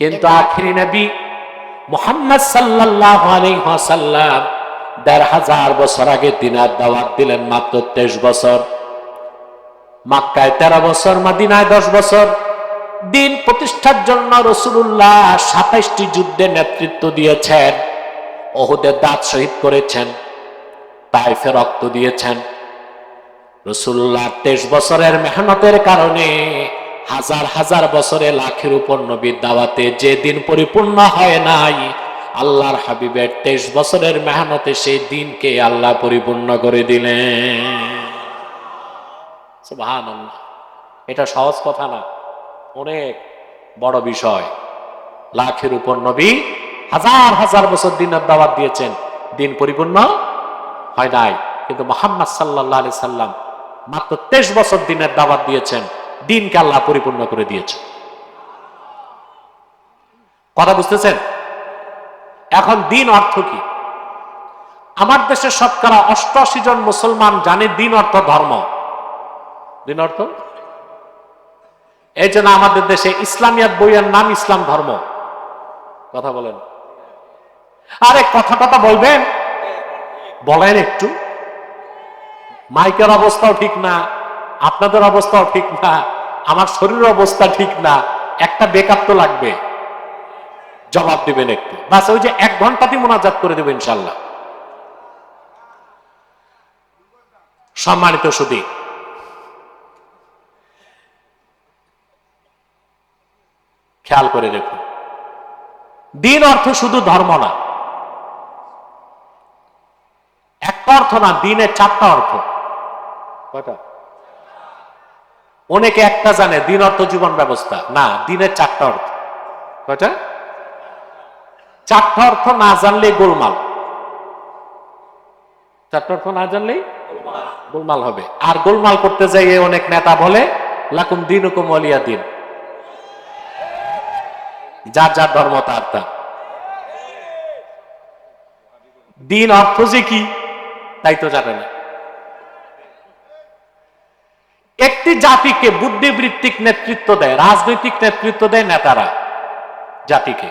কিন্তু আখিরি নবী মুহাম্মদ সাল্লাল্লাহু আলাইহি ওয়াসাল্লাম ১৫০০ বছর আগে দিনের দাওয়াত দিলেন মাত্র ২৩ বছর। মক্কায় ১৩ বছর, মদিনায় ১০ বছর। দিন প্রতিষ্ঠার জন্য রাসূলুল্লাহ ২৭টি যুদ্ধে নেতৃত্ব দিয়েছেন। উহুদে দাঁত শহীদ করেছেন, তায়েফে রক্ত দিয়েছেন। রাসূলুল্লাহ ২৩ বছরের মেহনতের কারণে হাজার হাজার বছরে লাখের উপর নবীর দাওয়াতে যে দিন পরিপূর্ণ হয় নাই, আল্লাহর হাবিবের ২৩ বছরের মেহনতে সেই দিনকে আল্লাহ পরিপূর্ণ করে দিলেন। সুবহানাল্লাহ। এটা সহজ কথা না, অনেক বড় বিষয়। লাখের উপর নবী হাজার হাজার বছর দিনের দাওয়াত দিয়েছেন, দিন পরিপূর্ণ হয় নাই। কিন্তু মুহাম্মদ সাল্লাল্লাহু আলাইহি সাল্লাম মাত্র ২৩ বছর দিনের দাওয়াত দিয়েছেন, দিনকে আল্লাহ পরিপূর্ণ করে দিয়েছেন। কথা বুঝতেছেন? এখন দিন অর্থ কি? আমার দেশের শতকরা ৮৮ জন মুসলমান জানে দিন অর্থ ধর্ম। দিন অর্থ, এই জন্য আমাদের দেশে ইসলামিয়াত বইয়ের নাম ইসলাম ধর্ম। কথা বলেন, আরে কথা বলবেন, বলেন একটু। মাইকের অবস্থাও ঠিক না, আপনাদের অবস্থাও ঠিক না, আমার শরীরের অবস্থা ঠিক না, একটা বেকআপ তো লাগবে। জবাব দিবেন একটু, বাস ওই যে ১ ঘন্টাতেই মোনাজাত করে দেবেন ইনশাআল্লাহ। সম্মানিত সুধী, খেয়াল করে দেখুন, দিন অর্থ শুধু ধর্ম না, একটা অর্থ না, দিনের ৪টা অর্থ। কয়টা? অনেকে একটা জানে, দিন অর্থ জীবন ব্যবস্থা না, দিনের ৪টা অর্থ। কয়টা? ৪টা অর্থ না জানলেই গোলমাল। ৪টা অর্থ না জানলেই গোলমাল হবে। আর গোলমাল করতে যাই অনেক নেতা বলে লাকুম দীনুকুম ওয়ালিয়া দিন, যার যার ধর্ম তার তার। দিন অর্থ যে কি তাই তো জানে না। একটি জাতিকে বুদ্ধিবৃত্তিক নেতৃত্ব দেয়, রাজনৈতিক নেতৃত্ব দেয় নেতারা জাতিকে।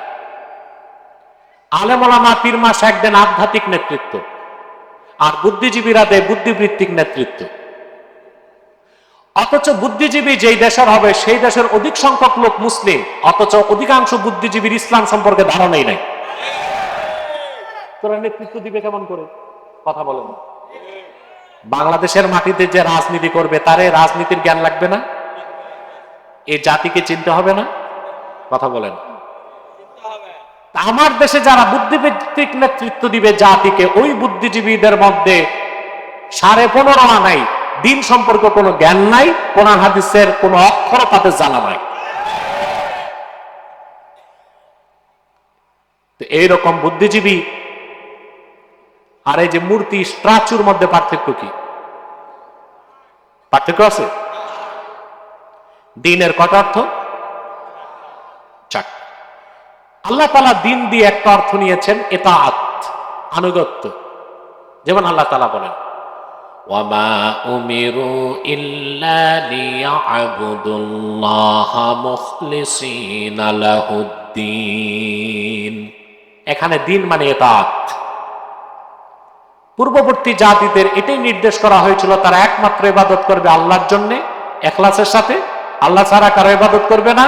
আলেম ওলামা পীর মাশায়েখ দেন আধ্যাত্মিক নেতৃত্ব, আর বুদ্ধিজীবীরা দেয় বুদ্ধিবৃত্তিক নেতৃত্ব। অথচ বুদ্ধিজীবী যেই দেশের হবে সেই দেশের অধিক সংখ্যক লোক মুসলিম, অথচ অধিকাংশ বুদ্ধিজীবীর ইসলাম সম্পর্কে ধারণাই নাই। তোরা নেতৃত্ব দিবে কেমন করে? কথা বলেন। বাংলাদেশের মাটিতে যে রাজনীতি করবে তারে রাজনীতির জ্ঞান লাগবে না? এই জাতিকে চিনতে হবে না? কথা বলেন। আমার দেশে যারা বুদ্ধিবৃত্তিক নেতৃত্ব দিবে জাতিকে, ওই বুদ্ধিজীবীদের মধ্যে 15.5 আনা নাই, দিন সম্পর্কে কোনো জ্ঞান নাই, কোরআন হাদিসের কোনো অক্ষর তাদের জানা নাই। তো এইরকম বুদ্ধিজীবী আর এই যে মূর্তি স্ট্যাচুর মধ্যে পার্থক্য কি? পার্থক্য আছে? দিনের কটা অর্থ? 4। আল্লাহ তাআলা দিন দিয়ে একটা অর্থ নিয়েছেন ইতাআত, আনুগত্য। যেমন আল্লাহ তাআলা বলেন, ওয়ামা উমিরু ইল্লা লিয়া'বুদুল্লাহা মুখলিসিনা লাহুদ্দিন। এখানে দিন মানে ইতাআত। পূর্ববর্তী জাতিদের এটাই নির্দেশ করা হয়েছিল, তারা একমাত্র ইবাদত করবে আল্লাহর জন্য, ইখলাসের সাথে, আল্লাহ ছাড়া কারো ইবাদত করবে না,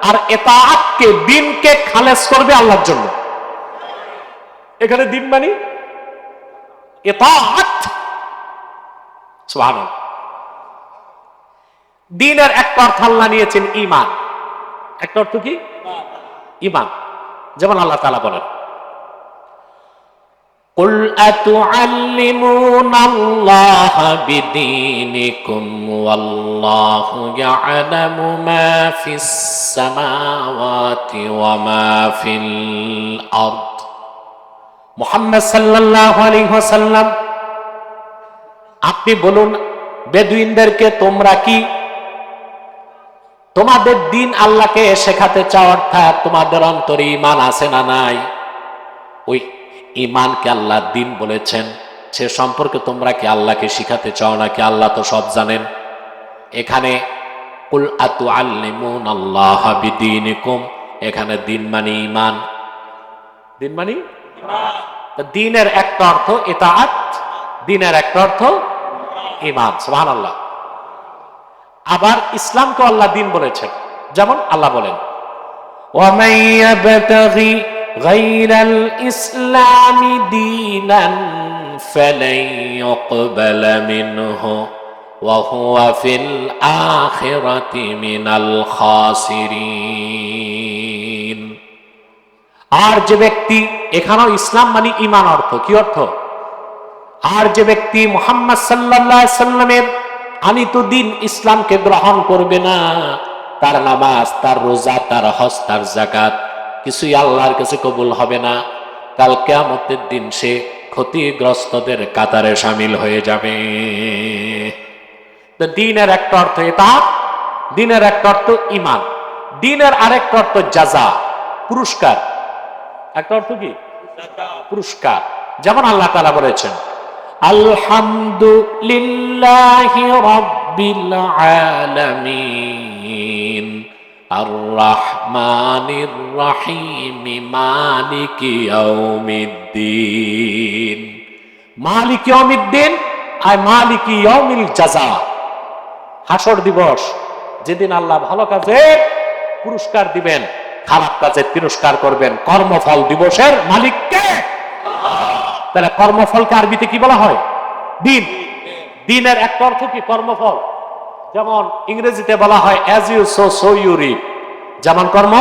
আর ইতাআতকে দিনকে খালেস করবে আল্লাহর জন্য। এখানে দিন মানে ইতাআত। সুবহানাল্লাহ। দিনের একটা অর্থ আল্লাহ নিয়েছেন ঈমান। একটা অর্থ কি? ঈমান। যেমন আল্লাহ তাআলা বলেন, কুল আতুআল্লিমুনাল্লাহা বিদীনিকুম ওয়াল্লাহু ইয়া'লামু মা ফিস সামাওয়াতি ওয়া মা ফিল আরদ। মুহাম্মদ সাল্লাল্লাহু আলাইহি ওয়াসাল্লাম, আপনি বলুন বেদুইনদেরকে, তোমরা কি তোমাদের দিন আল্লাহকে শেখাতে চাও? অর্থাৎ তোমাদের অন্তরে ঈমান আছে না নাই? ওই ঈমানকে আল্লাহ দিন বলেছেন, সে সম্পর্কে তোমরা কি আল্লাহকে শিখাতে চাও নাকি? আল্লাহ তো সব জানেন। এখানে কুল আতুআল্লিমুনাল্লাহা বিদীনিকুম, এখানে দিন মানে ইমান। দিন মানে দিনের একটা অর্থ ইতাআত, দিনের একটা অর্থ ইমান। সুবহানাল্লাহ। আবার ইসলামকে আল্লাহ দিন বলেছেন, যেমন আল্লাহ বলেন وَمَن يَبْتَغِ غَيْرَ الْإِسْلَامِ دِينًا فَلَن يُقْبَلَ مِنْهُ وَهُوَ فِي الْآخِرَةِ مِنَ الْخَاسِرِينَ। আর যে ব্যক্তি, এখানেও ইসলাম মানে ঈমান অর্থ, কি অর্থ? আর যে ব্যক্তি মুহাম্মদ সাল্লাল্লাহু আলাইহি সাল্লামের আনিত দিন ইসলামকে গ্রহণ করবে না, তার নামাজ, তার রোজা, তার হজ, তার যাকাত কিছুই আল্লাহর কাছে কবুল হবে না। কাল কিয়ামতের দিন সে ক্ষতিগ্রস্তদের কাতারে শামিল হয়ে যাবে। তো দিনের একটা অর্থ ইতাআত, দিনের একটা অর্থ ঈমান, দিনের আরেকটা অর্থ জাযা, পুরস্কার। একটা অর্থ কি? পুরস্কার। যেমন আল্লাহ তাআলা বলেছেন আলহামদুলিল্লাহি রাব্বিল আলামিন আর রহমানির রহিম মালিকি ইয়াউমিদ্দিন। মালিকি ইয়াউমিদ্দিন আর মালিকি ইয়াউমিল জাযা, হাসর দিবস, যেদিন আল্লাহ ভালো কাজে পুরস্কার দিবেন, খারাপ কাজে তিরস্কার করবেন। কর্মফল দিবসের মালিককে। তাহলে কর্মফলকে আরবিতে কি বলা হয়? দিন। দিনের একটা অর্থ কি? কর্মফল। যেমন ইংরেজিতে বলা হয় as you sow so you reap, যেমন কর্ম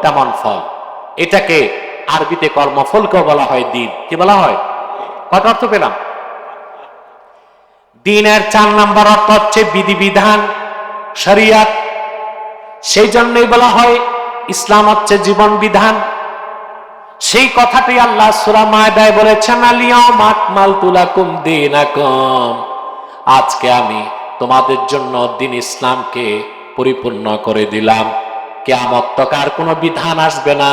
তেমন ফল। এটাকে আরবিতে কর্মফলকেও বলা হয় দিন। কি বলা হয়? কত অর্থ পেলাম? দিনের 4 নম্বর অর্থ হচ্ছে বিধিবিধান, শরিয়ত। সেই জন্যই বলা হয় ইসলাম হচ্ছে জীবন বিধান। সেই কথাটি আল্লাহ সূরা মায়দায় বলেছেন আল-ইয়াওমা আকমালতু লাকুম দীনাকুম, আজকে আমি তোমাদের জন্য দিন ইসলামকে পরিপূর্ণ করে দিলাম। কিয়ামত তক আর কোনো বিধান আসবে না,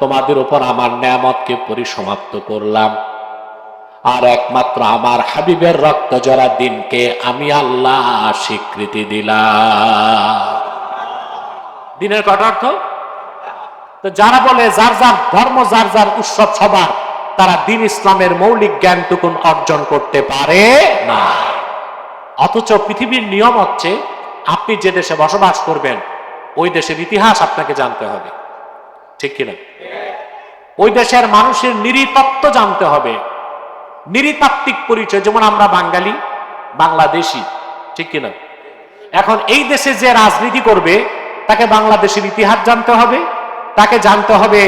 তোমাদের উপর আমার নিয়ামতকে পরিসমাপ্ত করলাম। আর একমাত্র আমার হাবিবের রক্ত জরা দিনকে আমি আল্লাহ স্বীকৃতি দিলাম। দিনের কত অর্থ? তো যারা বলে যার যার ধর্ম, যার যার উৎসব সবার, তারা দিন ইসলামের মৌলিক জ্ঞানটুকুন অর্জন করতে পারে না। অথচ পৃথিবীর নিয়ম হচ্ছে আপনি যে দেশে বসবাস করবেন ওই দেশের ইতিহাস আপনাকে জানতে হবে, ঠিক কিনা? ওই দেশের মানুষের নৃতত্ত্ব জানতে হবে, নৃতাত্ত্বিক পরিচয়। যেমন আমরা বাঙালি, বাংলাদেশি, ঠিক কিনা? এখন এই দেশে যে রাজনীতি করবে তাকে বাংলাদেশের ইতিহাস জানতে হবে, তাকে জানতে হবে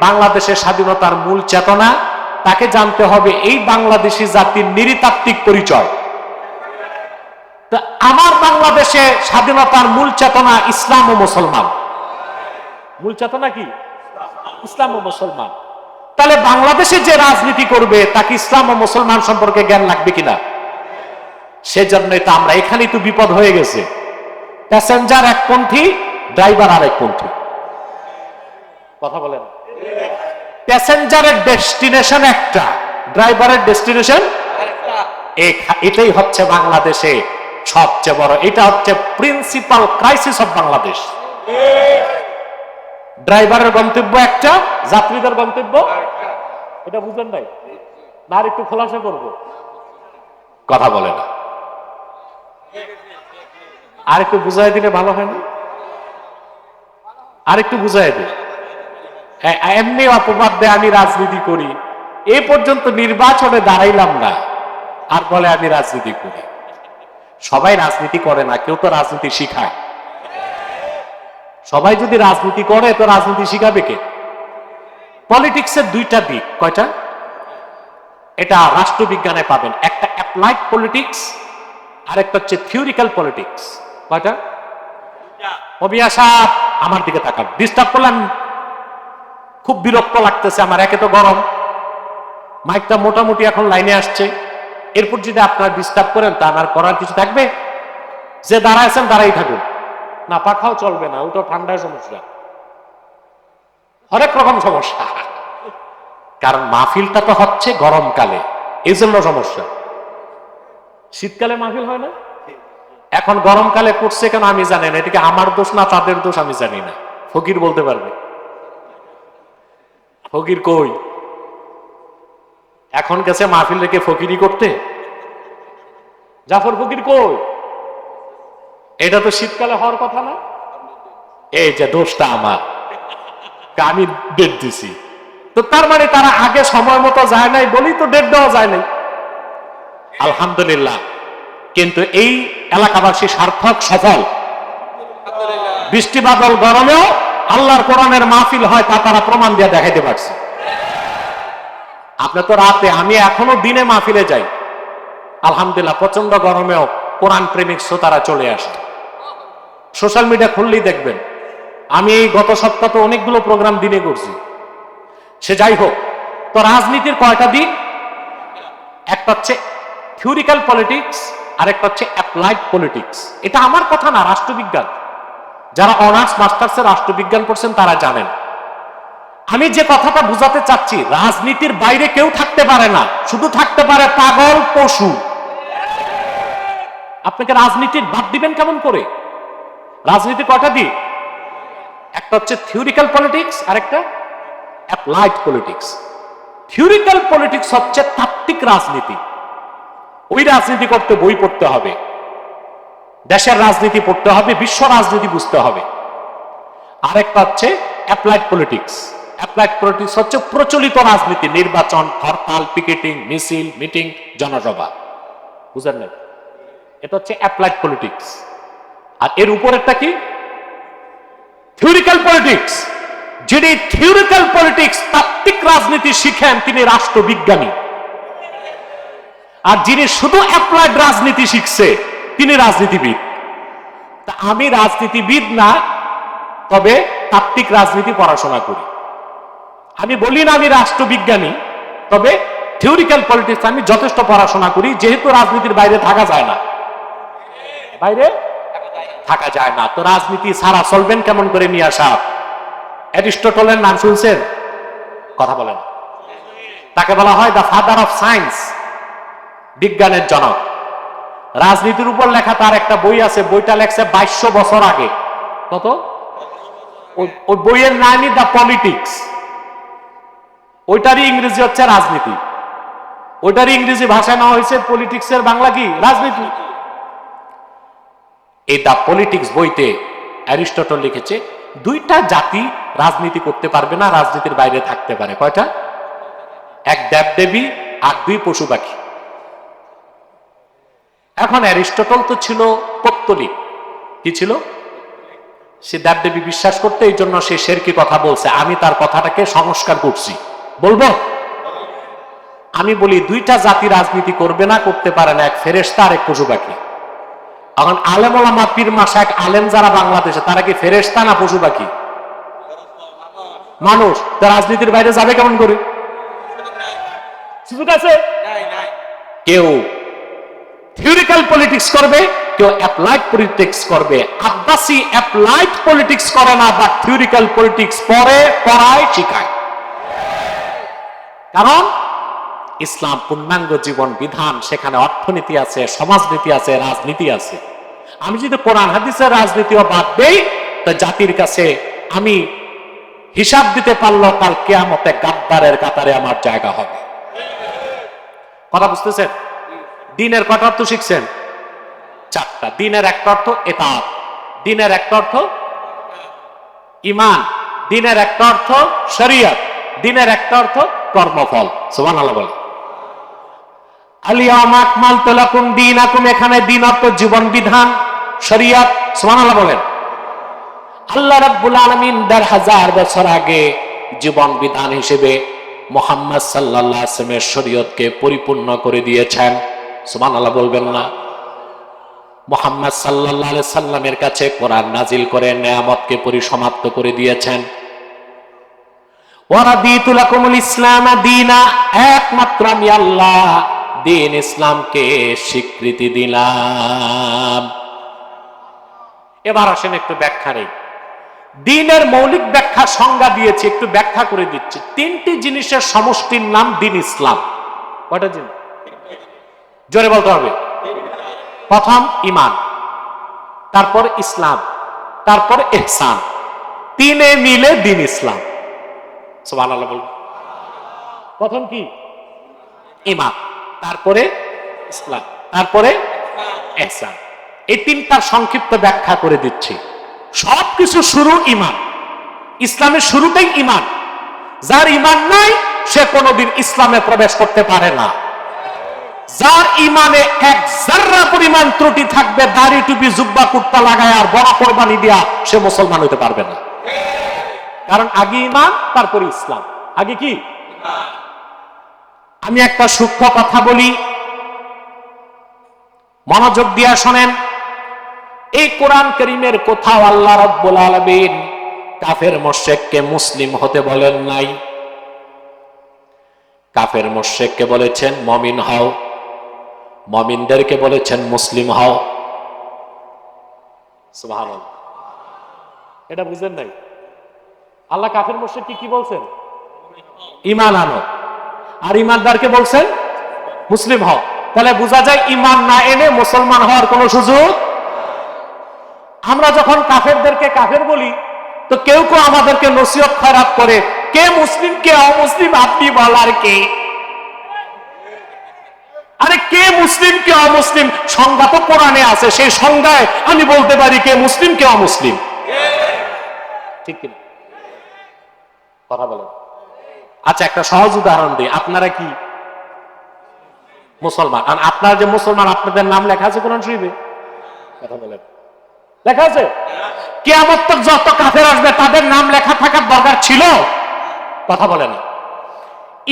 বাংলাদেশের স্বাধীনতার মূল চেতনা, তাকে জানতে হবে এই বাংলাদেশি জাতির নৃতাত্ত্বিক পরিচয়। তো আমার বাংলাদেশে স্বাধীনতার মূল চেতনা ইসলাম ও মুসলমান। মূল চেতনা কি? ইসলাম ও মুসলমান। তাহলে বাংলাদেশে যে রাজনীতি করবে তাকে ইসলাম ও মুসলমান সম্পর্কে জ্ঞান লাগবে কিনা? সেজন্যই তো আমরা এখানেই তো বিপদ হয়ে গেছে। প্যাসেঞ্জার একপন্থী, ড্রাইভার আরেকপন্থী। কথা বলেন। প্যাসেঞ্জারের ডেস্টিনেশন একটা, ড্রাইভারের ডেস্টিনেশন আরেকটা। এটাই হচ্ছে বাংলাদেশে সবচেয়ে বড়, এটা হচ্ছে প্রিন্সিপাল ক্রাইসিস অফ বাংলাদেশ। ড্রাইভারের গন্তব্য একটা, যাত্রীদের গন্তব্য এটা বুঝেন নাই না? আর একটু খোলাসা করব, কথা বলে না। আর একটু বুঝাই দিলে ভালো হয় না? আর একটু বুঝাই দিই। এমনি অপবাদ দেয় আমি রাজনীতি করি, এ পর্যন্ত নির্বাচনে দাঁড়াইলাম না, আর বলে আমি রাজনীতি করি। সবাই রাজনীতি করে না, কেউ তো রাজনীতি শিখায়। সবাই যদি রাজনীতি করে তো রাজনীতি শিখাবে কে? পলিটিক্সের দুইটা দিক। কয়টা? এটা রাষ্ট্রবিজ্ঞানে পাবেন, একটা অ্যাপ্লাইড পলিটিক্স আর একটা হচ্ছে থিওরিক্যাল পলিটিক্স। কয়টা? অবিয়া সাহেব আমার দিকে তাকান, ডিস্টার্ব করলাম, খুব বিরক্ত লাগতেছে আমার। একে তো গরম, মাইকটা মোটামুটি এখন লাইনে আসছে, এরপর যদি আপনারা ডিস্টার্ব করেন তা আমার করার কিছু থাকবে? যে দাঁড়াইছেন দাঁড়াই থাকুন, না পাখাও চলবে না, ওটা ঠান্ডায় সমস্যা, হরেক রকম সমস্যা। কারণ মাহফিলটা তো হচ্ছে গরমকালে, এই জন্য সমস্যা। শীতকালে মাহফিল হয় না, এখন গরমকালে করছে কেন আমি জানি না। এটাকে আমার দোষ না তাদের দোষ আমি জানি না, ফকির বলতে পারবে। ফকির কই? এখন গেছে মাহফিল রেখে ফকিরি করতে। জাফর ফকির কই? এটা তো শীতকালে হওয়ার কথা না। এই যে দোষটা আমার, আমি ডেট দিছি, তো তার মানে তারা আগে সময় মতো যায় নাই বলেই তো ডেট দেওয়া যায় নাই। আলহামদুলিল্লাহ, কিন্তু এই এলাকাবাসী সার্থক সফল। বৃষ্টি বাদল গরমেও আল্লাহর কোরআনের মাহফিল হয়, তা তারা প্রমাণ দিয়ে দেখাইতে পারছে। আপনি তো রাতে, আমি এখনো দিনে মাহফিলে যাই, আলহামদুলিল্লাহ প্রচন্ড গরমেও কোরআন প্রেমিক শ্রোতারা চলে আসে। সোশ্যাল মিডিয়া খুললেই দেখবেন। আমি এই গত সপ্তাহ তো অনেকগুলো প্রোগ্রাম দিনে করছি। সে যাই হোক, তো রাজনীতির কয়টা দিক? একটা হচ্ছে থিওরিক্যাল পলিটিক্স, আর একটা হচ্ছে অ্যাপ্লাইড পলিটিক্স। এটা আমার কথা না, রাষ্ট্রবিজ্ঞান। যারা অনার্স মাস্টার্সে রাষ্ট্রবিজ্ঞান পড়ছেন তারা জানেন। আমি যে কথাটা বুঝাতে চাচ্ছি, রাজনীতির বাইরে কেউ থাকতে পারে না, শুধু থাকতে পারে পাগল পশু। আপনাকে রাজনীতির বাদ দিবেন কেমন করে? রাজনীতি কয়টা দিক? একটা হচ্ছে থিওরিক্যাল পলিটিক্স, আর একটা অ্যাপ্লাইড পলিটিক্স। থিওরিক্যাল পলিটিক্স হচ্ছে তাত্ত্বিক রাজনীতি। ওই রাজনীতি করতে বই পড়তে হবে, দেশের রাজনীতি পড়তে হবে, বিশ্ব রাজনীতি বুঝতে হবে। আরেকটা হচ্ছে অ্যাপ্লাইড পলিটিক্স। অ্যাপ্লাইড পলিটিক্স হচ্ছে প্রচলিত রাজনীতি, নির্বাচন, হরতাল, পিকেটিং, মিছিল, মিটিং, জনসভা। বুঝলেন না? এটা হচ্ছে অ্যাপ্লাইড পলিটিক্স। আর এর উপরেরটা কি? Theoretical politics. যিনি থিওরিক্যাল পলিটিক্স, তাত্ত্বিক রাজনীতি শিখেন, তিনি রাষ্ট্রবিজ্ঞানী। আর যিনি শুধু অ্যাপ্লাইড রাজনীতি শিখছে, তিনি রাজনীতিবিদ। তা আমি রাজনীতিবিদ না, তবে তাত্ত্বিক রাজনীতি পড়াশোনা করি। আমি বলি না আমি রাষ্ট্রবিজ্ঞানী, তবে থিওরিক্যাল পলিটিক্স আমি যথেষ্ট পড়াশোনা করি, যেহেতু রাজনীতির বাইরে থাকা যায় না। বাইরে থাকা যায় না, তো রাজনীতি ছাড়া চলবেন কেমন করে? মিয়া সাহেব, অ্যারিস্টটলের নাম শুনছেন? কথা বলেন। তাকে বলা হয় দ্য ফাদার অফ সায়েন্স, বিজ্ঞানের জনক। রাজনীতির উপর লেখা তার একটা বই আছে, বইটা লেখছে 2200 বছর আগে। কত? ওই বইয়ের নামই দ্য পলিটিক্স। ওইটারই ইংরেজি হচ্ছে রাজনীতি। ওইটারই ইংরেজি ভাষায় নেওয়া হয়েছে পলিটিক্সের বাংলা কি? রাজনীতি। এই দ্য পলিটিক্স বইতে অ্যারিস্টটল লিখেছে, দুইটা জাতি রাজনীতি করতে পারবে না, রাজনীতির বাইরে থাকতে পারে। কয়টা? এক দেবদেবী আর দুই পশু পাখি। এখন অ্যারিস্টটল তো ছিল পৌত্তলিক। কি ছিল? সে দেবদেবী বিশ্বাস করতে, এই জন্য সে শেরকি কথা বলছে। আমি তার কথাটাকে সংস্কার করছি, বলবো। আমি বলি দুইটা জাতি রাজনীতি করবে না, করতে পারে না, এক ফেরেশতা আর এক পশু পাখি। এখন আলেম ওলামা পীর মাশায়েখ আলেম যারা বাংলাদেশে, তারা কি ফেরেশতা না পশু পাখি? মানুষ। তা রাজনীতির বাইরে যাবে কেমন করে? সুযোগ আছে? কেউ থিওরিক্যাল পলিটিক্স করবে, কেউ অ্যাপ্লাইড পলিটিক্স করবে। আব্বাসি অ্যাপ্লাইড পলিটিক্স করে না, বা থিওরিক্যাল পলিটিক্স পড়ে, পড়ায়, শিখায়। কারণ ইসলাম পূর্ণাঙ্গ জীবন বিধান, সেখানে অর্থনীতি আছে, সমাজনীতি আছে, রাজনীতি আছে। আমি যদি কোরআন হাদিসের রাজনীতিও বাদ দেই, তো জাতির কাছে আমি হিসাব দিতে পারলো, কাল কিয়ামতে গাদ্দারের কাতারে আমার জায়গা হবে। কথা বুঝতেছেন? দিনের কটা অর্থ শিখছেন? চারটা। দিনের একটা অর্থ ইতাআত, দিনের একটা অর্থ ঈমান, দিনের একটা অর্থ শরীয়ত, দিনের একটা অর্থ কর্মফল। সুবহানাল্লাহ বলেন। আল-ইয়াওমা আকমালতু লাকুম দীনাকুম, এখানে দিন অর্থ জীবন বিধান, শরীয়ত। সুবহানাল্লাহ বলেন। আল্লাহ রাব্বুল আলামিন ১৫০০ বছর আগে জীবন বিধান হিসেবে মুহাম্মদ সাল্লাল্লাহু আলাইহি ওয়াসাল্লামের শরীয়তকে পরিপূর্ণ করে দিয়েছেন। সুবহানাল্লাহ বলবেন না? মুহাম্মদ সাল্লাল্লাহু আলাইহি সাল্লামের কাছে কোরআন নাজিল করে নিয়ামতকে পরিসমাপ্ত করে দিয়েছেন। ওয়া রাদিতু লাকুমুল ইসলাম দীনা, একমাত্র আমি আল্লাহ দিন ইসলামকে স্বীকৃতি দিলাম। এবার আসেন একটু ব্যাখ্যা নেই। দিনের মৌলিক ব্যাখ্যা সংজ্ঞা দিয়েছি, একটু ব্যাখ্যা করে দিচ্ছি। তিনটি জিনিসের সমষ্টির নাম দিন ইসলাম। কয়টা জিনিস? জোরে বলতে হবে। প্রথম ঈমান, তারপর ইসলাম, তারপর ইহসান। তিনে মিলে দিন ইসলাম। সুবহানাল্লাহ বলুন। প্রথম কি? ঈমান, তারপরে ইসলাম, তারপরে ইহসান। এই তিনটার সংক্ষিপ্ত ব্যাখ্যা করে দিচ্ছি। সবকিছু শুরু ঈমান, ইসলামের শুরুতেই ঈমান। যার ঈমান নাই সে কোনোদিন ইসলামে প্রবেশ করতে পারে না। যার ঈমানে এক যাররা পরিমাণ ত্রুটি থাকবে, দাড়ি টুপি জুব্বা কুর্তা লাগায় আর বড় কোরবানি দিয়া, সে মুসলমান হতে পারবে না। কারণ আগে ঈমান, তারপরে ইসলাম। আগে কি? আমি একটা সূক্ষ্ম কথা বলি, মনোযোগ দিয়া শোনেন। এই কোরআন কারীমের কোথাও আল্লাহ রাব্বুল আলামিন কাফের মুশরিককে মুসলিম হতে বলেন নাই। কাফের মুশরিককে বলেছেন মুমিন হও, মুমিনদেরকে বলেছেন মুসলিম হও। সুবহানাল্লাহ। এটা বুঝেন নাই? আল্লাহ কাফের মুশরিককে কি বলছেন? ঈমান আনো। আর ঈমানদারকে বলছেন মুসলিম হও। তাহলে বোঝা যায় ঈমান না এনে মুসলমান হওয়ার কোনো সুযোগ। আমরা যখন কাফেরদেরকে কাফের বলি, তো কেউ কেউ আমাদেরকে নসিহত খয়রাত করে, কে মুসলিম কে অমুসলিম আপনি বলার কে? আরে কে মুসলিম কে অমুসলিম সংজ্ঞা তো কোরআনে আছে, সেই সংজ্ঞায় আমি বলতে পারি কে মুসলিম কে অমুসলিম। ঠিক কিনা? কথা বলেন। আচ্ছা, একটা সহজ উদাহরণ দিই। আপনারা কি মুসলমান? আর আপনারা যে মুসলমান, আপনাদের নাম লেখা আছে কোরআন শরীফে? কথা বলেন, লেখা আছে? কিয়ামত তক যত কাফের আসবে তাদের নাম লেখা থাকার দরকার ছিল? কথা বলেন।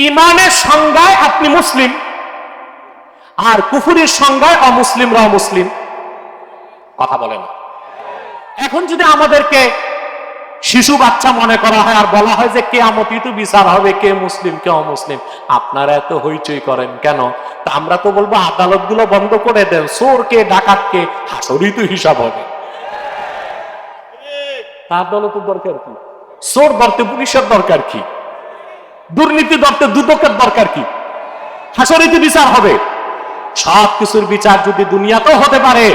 ঈমানের সংজ্ঞায় আপনি মুসলিম, আর কুফুরির সংজ্ঞায় অমুসলিমরা অমুসলিম। কথা বলেন। এখন যদি আমাদেরকে শিশু বাচ্চা মনে করা হয় আর বলা হয় যে কিয়ামতই তো বিচার হবে, কে মুসলিম কে অমুসলিম, আপনারা এত হইচই করেন কেন? তা আমরা তো বলবো আদালতগুলো বন্ধ করে দেন, চোর কে ডাকাত কে হাসরই তো হিসাব হবে। আদালতের দরকার কি? চোর ধরতে পুলিশের দরকার কি? দুর্নীতি ধরতে দুদকের দরকার কি? হাসরিতে বিচার হবে। সব কিছুর বিচার যদি দুনিয়াতেও হতে পারে,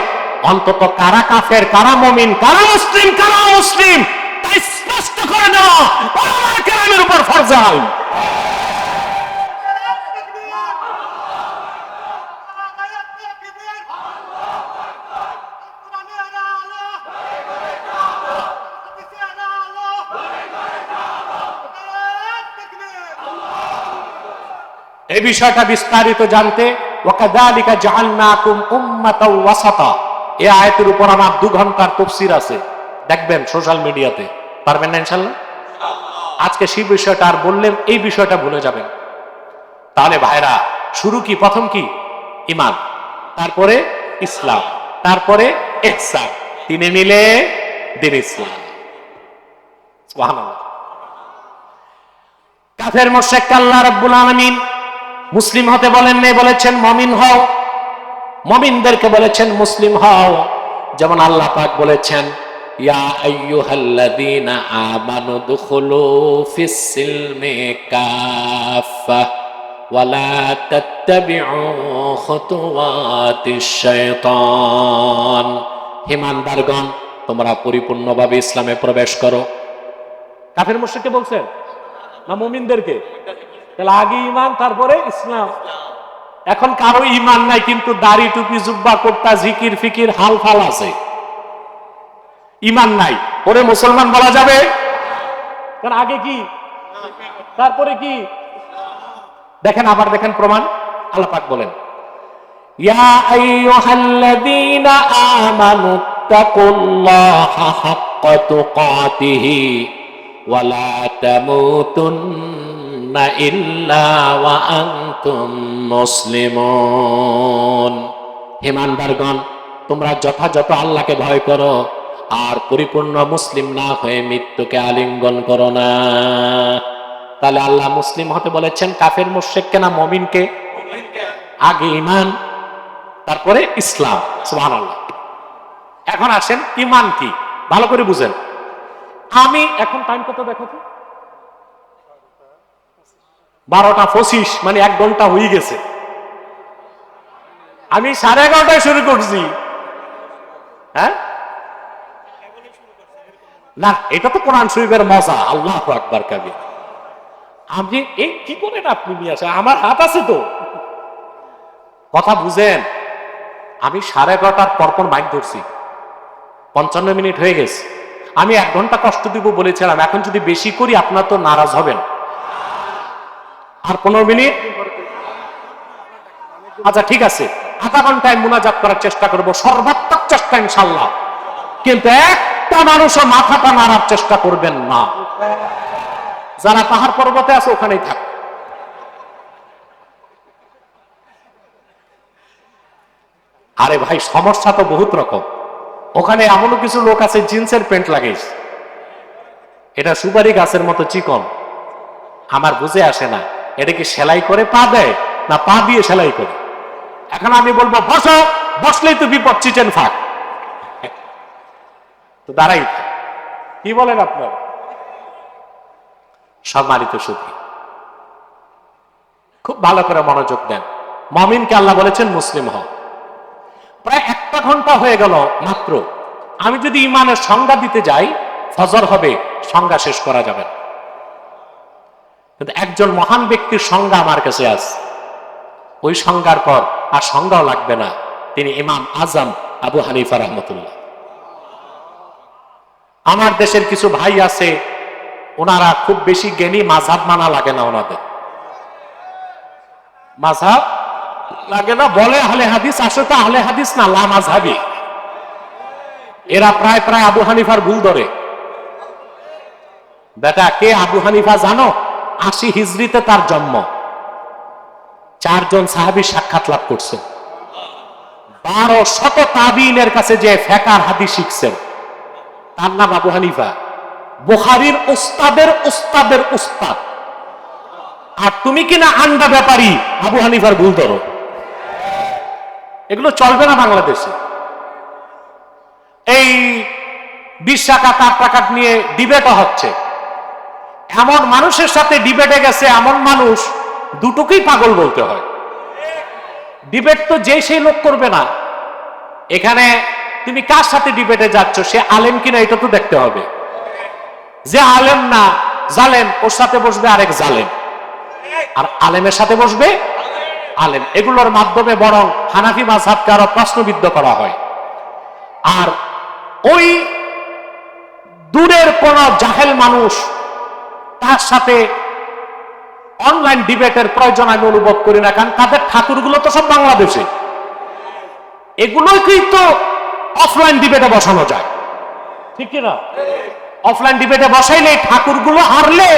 অন্তত কারা কাফের, কারা মুমিন, কারা মুসলিম, কারা মুসলিম তাই স্পষ্ট করে দেওয়া ওলামায়ে কেরামের উপর ফরজ আইন। এই বিষয়টা বিস্তারিত জানতে ওয়াকাযালিকা জাআলনাকুম উম্মাতাও ওয়াসাতা, এই আয়াতের উপর আমার 2 ঘন্টার তাফসীর আছে, দেখবেন সোশ্যাল মিডিয়াতে। পারবেন না ইনশাআল্লাহ? আজকে সেই বিষয়টা আর বললে এই বিষয়টা ভুলে যাবেন। তাহলে ভাইরা, শুরু কি? প্রথম কি? ঈমান, তারপরে ইসলাম, তারপরে ইহসান। তিনে মিলে দ্বীন ইসলাম। সুবহানাল্লাহ। কাফের মুশরিক আল্লাহ রাব্বুল আলামিন মুসলিম হতে বলেন নাই, বলেছেন মুমিন হও। মুমিনদেরকে বলেছেন মুসলিম হও। যেমন আল্লাহ পাক বলেছেন, ইয়া আইয়ুহাল্লাযীনা আমানু দুখুলু ফিস সিলমি কাফা ওয়া লা তাত্তাবিউ খুতুওয়াতিশ শাইতান। ঈমানদারগণ, তোমরা পরিপূর্ণভাবে ইসলামে প্রবেশ করো। কাফের মুশরিককে বলছেন না মুমিনদেরকে? তাহলে আগে ঈমান, তারপরে ইসলাম। এখন কারো ঈমান নাই, কিন্তু দাড়ি টুপি জুব্বা কুর্তা জিকির ফিকির হাল ফাল আছে, ঈমান নাই, ওরে মুসলমান বলা যাবে? কারণ আগে কি, তারপরে কি? দেখেন, আবার দেখেন প্রমাণ। আল্লাহ পাক বলেন, ইয়া আইয়ুহাল্লাযীনা আমানু তাকুল্লাহা হাক্কা তুকাতিহি ওয়া লা তামুতুন্না ইল্লা ওয়া আনতুম মুসলিমুন। ঈমানদারগণ, তোমরা যথাযথ আল্লাহকে ভয় করো আর পরিপূর্ণ মুসলিম না হয়ে মৃত্যুকে আলিঙ্গন করো না। তাহলে আল্লাহ মুসলিম হতে বলেছেন কাফের মুশরিককে না মুমিনকে? আগে ঈমান, তারপরে ইসলাম। সুবহানাল্লাহ। এখন আসেন, ঈমান কি ভালো করে বুঝেন। আমি এখন টাইম কত দেখো তো? 12:25, মানে 1 ঘন্টা হয়ে গেছে। আমি 11:30টায় শুরু করছি। হ্যাঁ না, এটা তো কোরআন শরীফের মজা। আল্লাহু আকবার কাবীর। আপনি এই কি করেন আপনি নিয়ে আসেন, আমার হাত আছে তো। কথা বুঝেন, আমি 11:30 পরপর মাইক ধরছি, 55 মিনিট হয়ে গেছে। আমি 1 ঘন্টা কষ্ট দিব বলেছিলাম, এখন যদি বেশি করি আপনার তো নারাজ হবেন। আর 15 মিনিট, আচ্ছা ঠিক আছে, আধা ঘন্টায় মুনাজাত করার চেষ্টা করব, সর্বাত্মক চেষ্টা ইনশাল্লাহ। কিন্তু একটা মানুষও মাথাটা নাড়ার চেষ্টা করবেন না। যারা পাহাড় পর্বতে আছে ওখানেই থাক। আরে ভাই, সমস্যা তো বহুত রকম। ওখানে এমনও কিছু লোক আছে জিন্সের প্যান্ট লাগাইস, এটা সুপারি গাছের মতো চিকন। আমার বুঝে আসে না, এটা কি সেলাই করে পা দেয় না পা দিয়ে সেলাই করে। এখন আমি বলবো বসো, বসলেই তো বিপদ, চিচেন ফাঁক, তো দাঁড়াই। কি বলেন আপনার? সম্মানিত সুধী, খুব ভালো করে মনোযোগ দেন। মুমিনকে আল্লাহ বলেছেন মুসলিম হও। প্রায় 1 ঘন্টা হয়ে গেল মাত্র। আমি যদি ইমানের সংজ্ঞা দিতে যাই, ফজর হবে, সংজ্ঞা শেষ করা যাবে না। কিন্তু একজন মহান ব্যক্তির সংজ্ঞা আমার কাছে আছে, ওই সংজ্ঞার পর আর সংজ্ঞাও লাগবে না। তিনি ইমাম আজম আবু হানিফা রহমতুল্লাহ। আমার দেশের কিছু ভাই আছে, ওনারা খুব বেশি জ্ঞানী, মাযহাব মানা লাগে না ওনাদের, মাযহাব লাগে না, বলে আহলে হাদিস, আসলে তো আহলে হাদিস না, লা মাযহাবী। এরা প্রায় প্রায় আবু হানিফার ভুল ধরে। বেটা, কে আবু হানিফা জানো? 80 হিজরিতে তার জন্ম। 4 জন সাহাবী সাক্ষাৎ লাভ করছেন। 1200 তাবিঈনের কাছে যে ফিকহ হাদিস শিখছেন, তার নাম আবু হানিফা। বুখারীর উস্তাদের উস্তাদের উস্তাদ। আর তুমি কিনা আন্ডা ব্যাপারী আবু হানিফার ভুল ধরো। এগুলো চলবে না বাংলাদেশে। এই 20 টাকা 8 টাকা নিয়ে ডিবেটও হচ্ছে। এমন মানুষের সাথে ডিবেটে গেছে, এমন মানুষ দুটোকেই পাগল বলতে হয়। ডিবেট তো যে সেই লোক করবে না। এখানে তুমি কার সাথে ডিবেটে যাচ্ছ, সে আলেম কিনা এটা তো দেখতে হবে। যে আলেম না, জালেম, ওর সাথে বসবে আরেক জালেম, আর আলেমের সাথে বসবে আলেম। এগুলোর মাধ্যমে বরং হানাফি মাযহাবকে আরো প্রশ্নবিদ্ধ করা হয়। আর ওই দূরের কোন জাহেল মানুষ, তার সাথে অনলাইন ডিবেটের প্রয়োজন আমি অনুভব করি না, কারণ তাদের ঠাকুরগুলো তো সব বাংলাদেশে। এগুলোকেই তো অফলাইন ডিবেটে বসানো যায়, ঠিক কিনা? অফলাইন ডিবেটে বসাইলে ঠাকুরগুলো হারলে,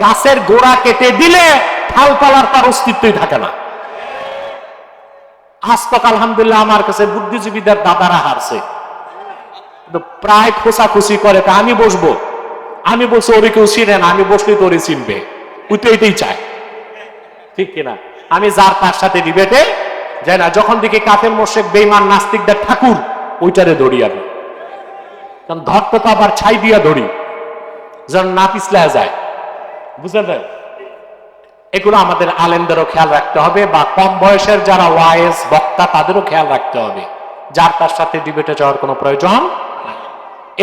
গাছের গোড়া কেটে দিলে ঠালপালার তার অস্তিত্বই থাকে না। আজ তক আলহামদুলিল্লাহ আমার কাছে বুদ্ধিজীবীদের দাদারা হারছে, প্রায় খোঁচাখুচি করে, আমি বসবো। আমি বলছি ওরে কেউ চিনে না, আমি বসলেই তো ওরে চিনবে, ওই তো এটাই চায়, ঠিক কিনা? আমি যার তার সাথে ডিবেটে যাই না। যখন দেখি কাফের মোশেক বেঈমান নাস্তিকদের ঠাকুর, ওইটারে ধরি আমি, কারণ ধরতে তো আবার ছাই দিয়া ধরি, যেন না পিছলা যায়, বুঝলেন? এগুলো আমাদের আলেমদেরও খেয়াল রাখতে হবে, বা কম বয়সের যারা ওয়াইজ বক্তা তাদেরও খেয়াল রাখতে হবে। যার তার সাথে ডিবেটে যাওয়ার কোনো প্রয়োজন,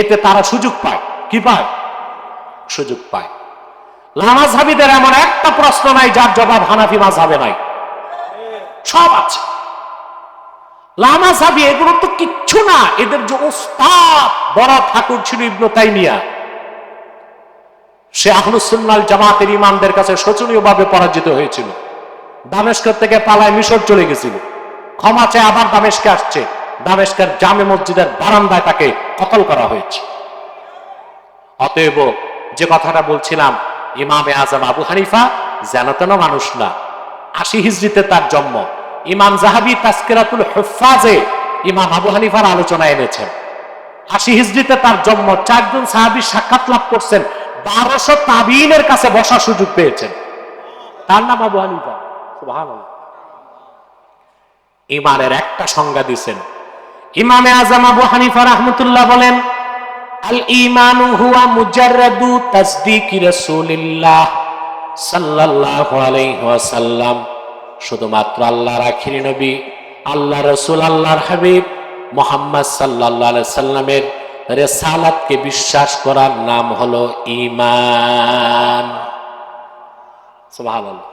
এতে তারা সুযোগ পায়। কি পায়? সুযোগ পায়। লামাযহাবীদের এমন একটা প্রশ্ন নাই যার জবাব হানাফি মাযহাবে নাই, সব আছে। লামাযহাবী এগুলো তো কিচ্ছু না, এদের যে উস্তাদ বড় ঠাকুর ছিল ইবনে তাইমিয়া, সে আহলুস সুন্নাহ ওয়াল জামাতের ইমামদের কাছে শোচনীয়ভাবে পরাজিত হয়েছিল। দামেস্ক থেকে পালায় মিশর চলে গেছিল, ক্ষমা চেয়ে আবার দামেস্কে আসছে। দামেস্কের জামে মসজিদের বারান্দায় তাকে কতল করা হয়েছে। অতএব যে কথাটা বলছিলাম, ইমামে আজম আবু হানিফা যেন তেন মানুষ না। 80 হিজরিতে তার জন্ম। ইমাম যাহাবী তাজকিরাতুল হুফাজে ইমাম আবু হানিফার আলোচনা এনেছেন। 80 হিজরিতে তার জন্ম। 4 জন সাহাবী সাক্ষাৎ লাভ করছেন, 1200 তাবিঈনের কাছে বসার সুযোগ পেয়েছেন। তার নাম আবু হানিফা। সুবহানাল্লাহ। ইমানের একটা সংজ্ঞা দিয়েছেন ইমামে আজম আবু হানিফা রাহমাতুল্লাহ, বলেন আল ঈমানু হুয়া মুজাররাদু তাসদীকি রাসূলিল্লাহ সাল্লাল্লাহু আলাইহি ওয়াসাল্লাম। শুধুমাত্র আল্লাহর আখিরি নবী, আল্লাহ রাসূল, আল্লাহর হাবিব মুহাম্মদ সাল্লাল্লাহু আলাইহি সাল্লামের রিসালাতকে বিশ্বাস করার নাম হলো ঈমান। সুবহানাল্লাহ।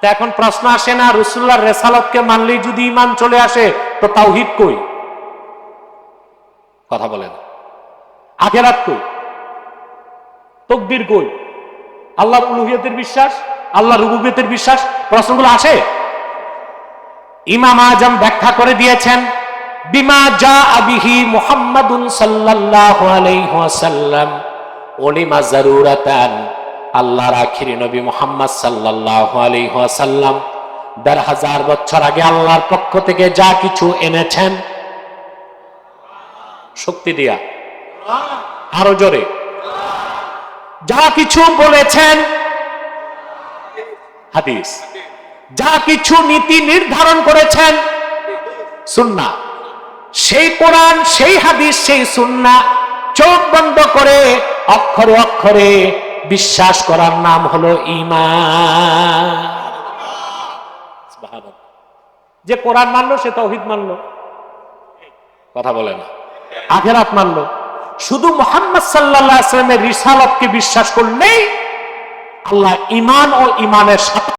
তা এখন প্রশ্ন আসে না, রাসূলুল্লাহর রিসালাতকে মানলেই যদি ঈমান চলে আসে তো তাওহীদ কই? কথা বলেন। আখিরাত কই? তাকবীর কই? আল্লাহর উলুহিয়তের বিশ্বাস, আল্লাহর রুবুবিয়তের বিশ্বাস, প্রশ্নগুলো আসে। ইমাম আজম ব্যাখ্যা করে দিয়েছেন, বিমা জাআ বিহি মুহাম্মাদুন সাল্লাল্লাহু আলাইহি ওয়াসাল্লাম উলিমা যারুরাতান। আল্লাহর আখিরি নবী মুহাম্মদ সাল্লাল্লাহু আলাইহি ওয়াসাল্লাম ১৫০০ বছর আগে আল্লাহর পক্ষ থেকে যা কিছু এনেছেন, শক্তি দিয়া আরো জোরে, যা কিছু বলেছেন হাদিস, যা কিছু নীতি নির্ধারণ করেছেন সুন্নাহ, সেই কোরআন, সেই হাদিস, সেই সুন্নাহ চোখ বন্ধ করে অক্ষরে অক্ষরে বিশ্বাস করার নাম হলো ঈমান। সুবহানাল্লাহ। যে কোরআন মানলো সে তাওহীদ মানলো, কথা বলে না, আখিরাত মানলো। শুধু মুহাম্মদ সাল্লাল্লাহু আলাইহি ওয়াসাল্লামের রিসালাতকে বিশ্বাস করলেই আল্লাহ ঈমান ও ঈমানের সাথে